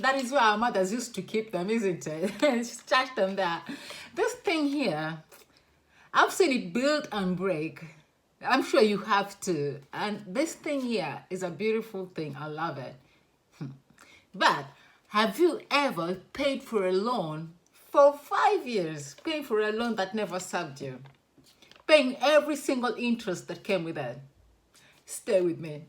That is where our mothers used to keep them, isn't it? Stash them there. This thing here, I've seen it build and break. I'm sure you have too. And this thing here is a beautiful thing. I love it. But have you ever paid for a loan for 5 years? Paying for a loan that never served you? Paying every single interest that came with it? Stay with me.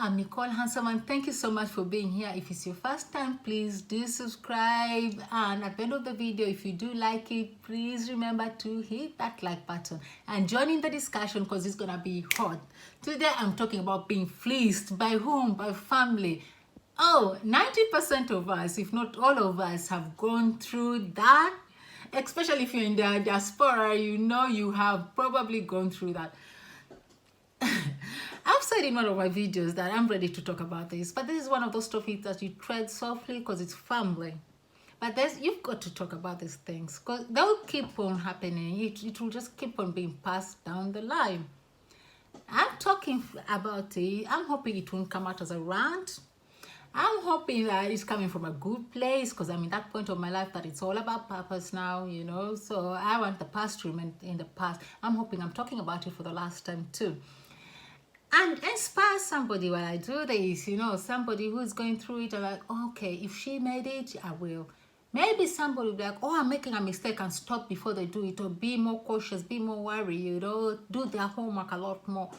I'm Nicole Handsome, and thank you so much for being here. If it's your first time, please do subscribe, and at the end of the video, if you do like it, please remember to hit that like button and join in the discussion, because it's gonna be hot. Today I'm talking about being fleeced. By whom? By family. Oh, 90% of us, if not all of us, have gone through that. Especially if you're in the diaspora, you know you have probably gone through that. I've said in one of my videos that I'm ready to talk about this, but this is one of those topics that you tread softly because it's family. But you've got to talk about these things because they'll keep on happening. It will just keep on being passed down the line. I'm talking about it. I'm hoping it won't come out as a rant. I'm hoping that it's coming from a good place, because I'm in that point of my life that it's all about purpose now, you know. So I want the past to remain in the past. I'm hoping I'm talking about it for the last time too. And inspire somebody while I do this, you know, somebody who's going through it and like, okay, if she made it, I will. Maybe somebody will be like, oh, I'm making a mistake, and stop before they do it, or be more cautious, be more worried, you know, do their homework a lot more.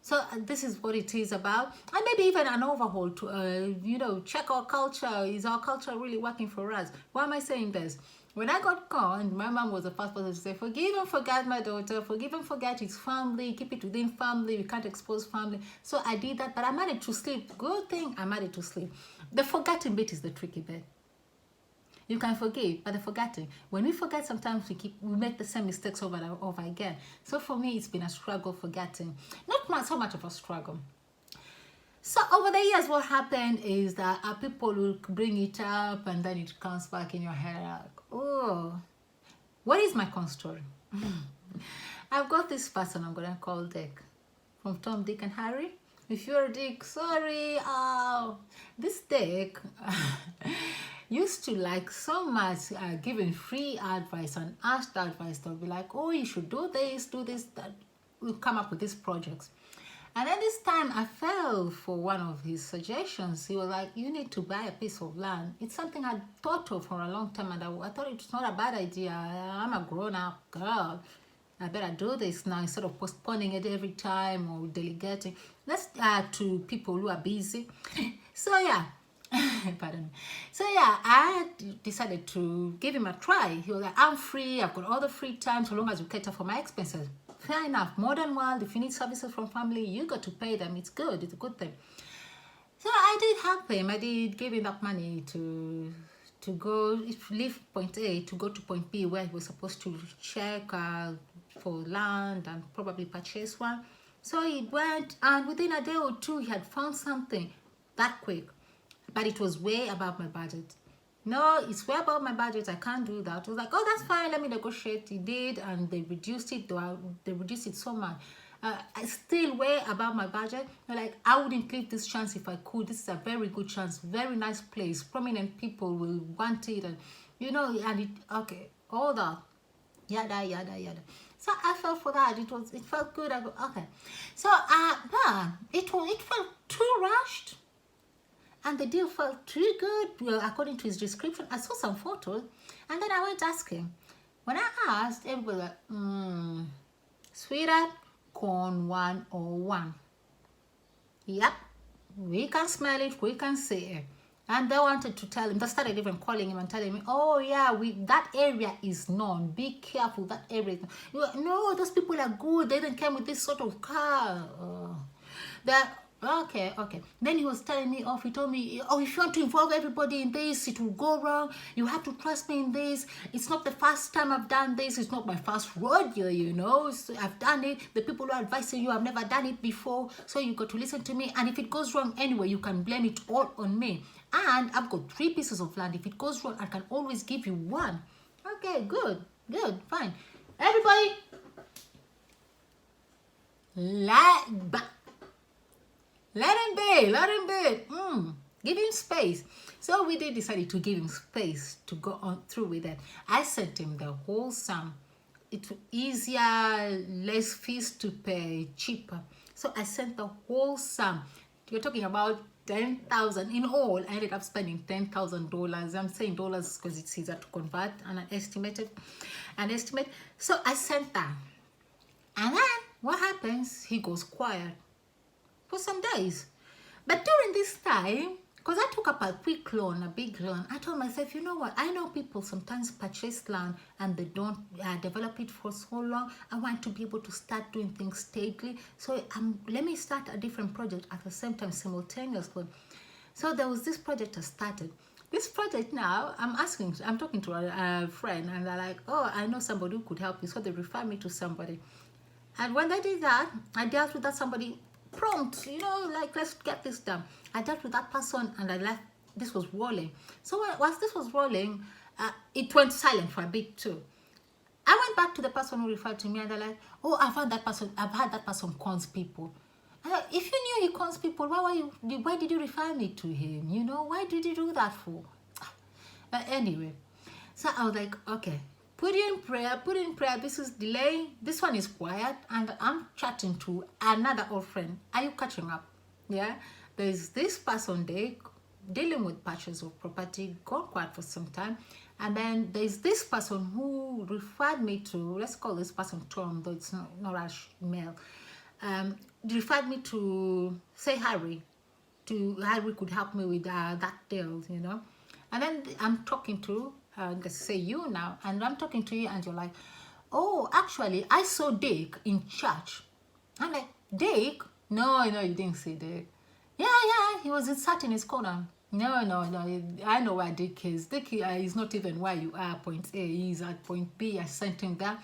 So this is what it is about. And maybe even an overhaul to, you know, check our culture. Is our culture really working for us? Why am I saying this? When I got conned, my mom was the first person to say, forgive and forget my daughter, forgive and forget it's family, keep it within family, we can't expose family. So I did that, but I managed to sleep. Good thing I managed to sleep. The forgetting bit is the tricky bit. You can forgive, but the forgetting. When we forget, sometimes we make the same mistakes over and over again. So for me, it's been a struggle forgetting. Not so much of a struggle. So over the years, what happened is that people will bring it up and then it comes back in your head like, oh, what is my con story? I've got this person I'm going to call Dick, from Tom, Dick and Harry. If you're a Dick, sorry. This Dick used to like so much giving free advice and asked advice. They'll be like, oh, you should do this, that. We'll come up with these projects. And then this time I fell for one of his suggestions. He was like, you need to buy a piece of land. It's something I'd thought of for a long time, and I thought it's not a bad idea. I'm a grown-up girl. I better do this now instead of postponing it every time or delegating. Let's to people who are busy. So yeah, pardon me. So yeah, I decided to give him a try. He was like, I'm free. I've got all the free time so long as you cater for my expenses. Fair enough. Modern world, if you need services from family, you got to pay them. It's good. It's a good thing. So I did help him. I did give him that money to go, leave point A to go to point B, where he was supposed to check for land and probably purchase one. So he went, and within a day or two, he had found something that quick. But it was way above my budget. No, it's way above my budget. I can't do that. I was like, oh, that's fine. Let me negotiate. He did, and they reduced it. They reduced it so much. I still way above my budget. They're like, I wouldn't leave this chance if I could. This is a very good chance. Very nice place. Prominent people will want it, and you know, and it okay, all that, yada yada yada. So I fell for that. It felt good. I go, okay. So it felt too rushed. And the deal felt too good, well, according to his description. I saw some photos, and then I went to ask him. When I asked, everybody was like, sweetheart, con 101. Yep, we can smell it, we can see it. And they wanted to tell him, they started even calling him and telling me, oh yeah, that area is known. Be careful, that area is known. No, those people are good. They didn't come with this sort of car. Okay. Then he was telling me off. He told me, oh, if you want to involve everybody in this, it will go wrong. You have to trust me in this. It's not the first time I've done this. It's not my first rodeo, you know. So I've done it. The people who are advising you have never done it before. So you got to listen to me. And if it goes wrong anyway, you can blame it all on me. And I've got 3 pieces of land. If it goes wrong, I can always give you 1. Okay, good, fine. Everybody, Let him be, let him be. Give him space. So we did decided to give him space to go on through with it. I sent him the whole sum. It's easier, less fees to pay, cheaper. So I sent the whole sum. You're talking about 10,000 in all. I ended up spending $10,000. I'm saying dollars because it's easier to convert and an estimate. So I sent that. And then what happens? He goes quiet for some days. But during this time, because I took up a quick loan, a big loan, I told myself, you know what? I know people sometimes purchase land and they don't develop it for so long. I want to be able to start doing things steadily. So let me start a different project at the same time, simultaneously. So there was this project I started. This project now, I'm talking to a friend, and they're like, oh, I know somebody who could help you. So they refer me to somebody. And when they did that, I dealt with that somebody prompt, like, let's get this done. I dealt with that person and I left. This was rolling. So once this was rolling, it went silent for a bit too. I went back to the person who referred to me and they're like, oh, I've had that person cons people. If you knew he cons people, why did you refer me to him? Why did you do that for? But anyway, so I was like, okay, put in prayer. This is delaying. This one is quiet. And I'm chatting to another old friend. Are you catching up? Yeah. There's this person there dealing with purchase of property, gone quiet for some time. And then there's this person who referred me to, let's call this person Tom, though it's not a male. Referred me to, say, Harry could help me with that deal, And then I'm talking to, let's say you now, and I'm talking to you and you're like, oh, actually, I saw Dick in church. I'm like, Dick? No, you didn't see Dick. Yeah, he was sat in his corner. No, I know where Dick is. Dick is not even where you are, point A. He's at point B. I sent him there.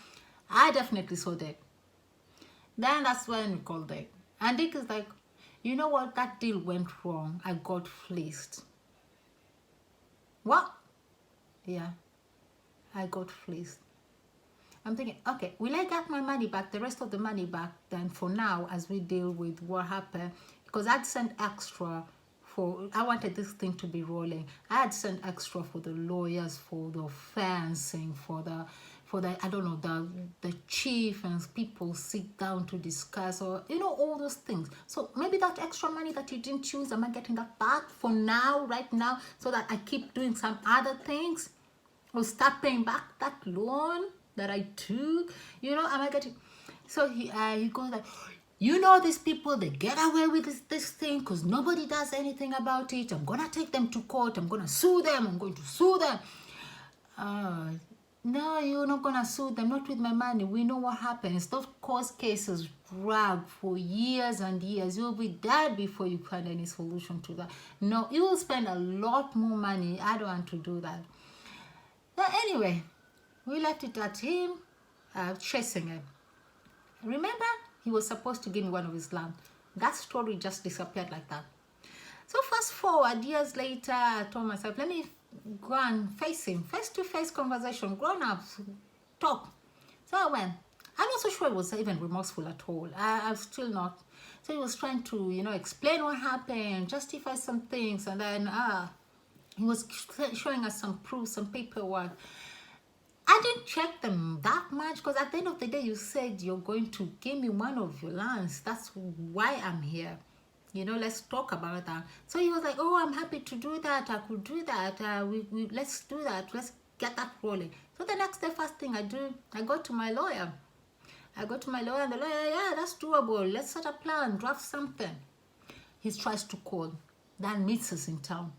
I definitely saw Dick. Then that's when we called Dick. And Dick is like, you know what? That deal went wrong. I got fleeced. What? Yeah, I got fleeced. I'm thinking, okay, will I get my money back, the rest of the money back, then for now, as we deal with what happened? Because I'd sent extra I wanted this thing to be rolling. I had sent extra for the lawyers, for the fencing, for the I don't know, the chief, and people sit down to discuss, or all those things. So maybe that extra money that you didn't use, am I getting that back for now, right now, so that I keep doing some other things, or start paying back that loan that I took? Am I getting? So he goes like, these people, they get away with this thing because nobody does anything about it. I'm gonna take them to court. I'm going to sue them. No, you're not gonna sue them, not with my money. We know what happens. Those court cases drag for years and years. You'll be dead before you find any solution to that. No, you will spend a lot more money. I don't want to do that. But anyway, we left it at him chasing him. Remember, he was supposed to give me one of his land. That story just disappeared like that. So fast forward, years later, I told myself, let me go and face him. Face-to-face conversation, grown-ups, talk. So I went. I'm not so sure it was even remorseful at all. I'm still not. So he was trying to, explain what happened, justify some things, and then he was showing us some proof, some paperwork. I didn't check them that much because at the end of the day, you said you're going to give me one of your lands. That's why I'm here. Let's talk about that. So he was like, oh, I'm happy to do that. I could do that. Let's do that. Let's get that rolling. So the next day, first thing I do, I go to my lawyer. And the lawyer, yeah, that's doable. Let's set a plan, draft something. He tries to call. Then meets us in town.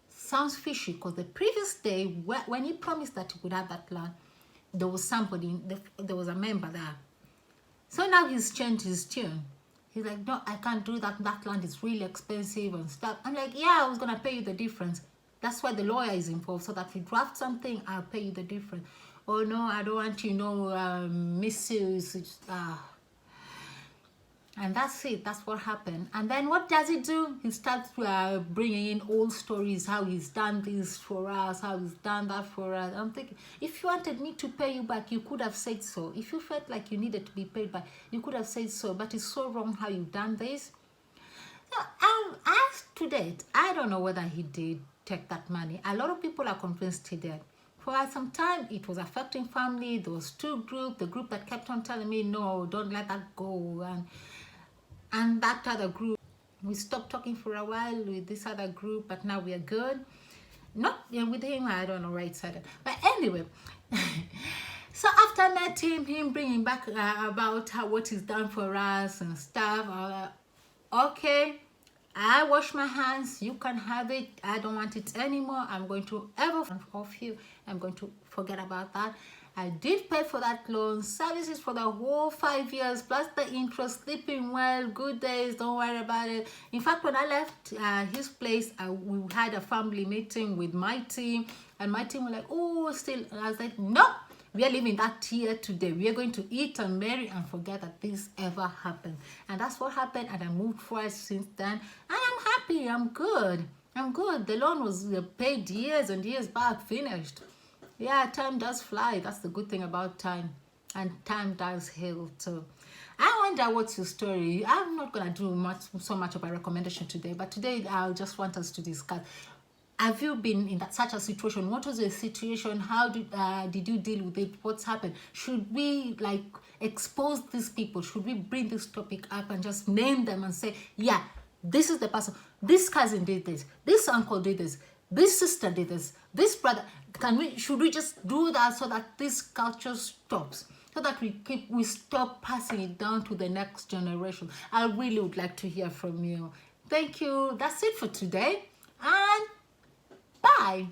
Sounds fishy because the previous day, when he promised that he would have that land, there was a member there. So now he's changed his tune. He's like, no, I can't do that. That land is really expensive and stuff. I'm like, yeah, I was going to pay you the difference. That's why the lawyer is involved, so that if you draft something, I'll pay you the difference. Oh, no, I don't want you, misuse. And that's it. That's what happened. And then what does he do? He starts bringing in old stories, how he's done this for us, how he's done that for us. I'm thinking, if you wanted me to pay you back, you could have said so. If you felt like you needed to be paid back, you could have said so. But it's so wrong how you've done this. As to date, I don't know whether he did take that money. A lot of people are convinced he did. For some time, it was affecting family. There was two groups. The group that kept on telling me, no, don't let that go. And that other group, we stopped talking for a while with this other group, but now we are good. Not with him, I don't know where it's headed. But anyway, so after I met him bringing back about what he's done for us and stuff, okay, I wash my hands, you can have it, I don't want it anymore, I'm going to ever off you, I'm going to forget about that. I did pay for that loan, services for the whole 5 years, plus the interest, sleeping well, good days, don't worry about it. In fact, when I left his place, we had a family meeting with my team, and my team were like, oh, still, and I was like, no, we are leaving that here today. We are going to eat and marry and forget that this ever happened. And that's what happened, and I moved forward since then, and I'm happy, I'm good. The loan was paid years and years back, finished. Yeah, time does fly. That's the good thing about time. And time does heal too. I wonder what's your story. I'm not going to do so much of a recommendation today, but today I'll just want us to discuss. Have you been in such a situation? What was the situation? How did you deal with it? What's happened? Should we expose these people? Should we bring this topic up and just name them and say, yeah, this is the person. This cousin did this. This uncle did this. This sister did this. This brother. Should we just do that so that this culture stops? So that we stop passing it down to the next generation? I really would like to hear from you. Thank you. That's it for today. And bye.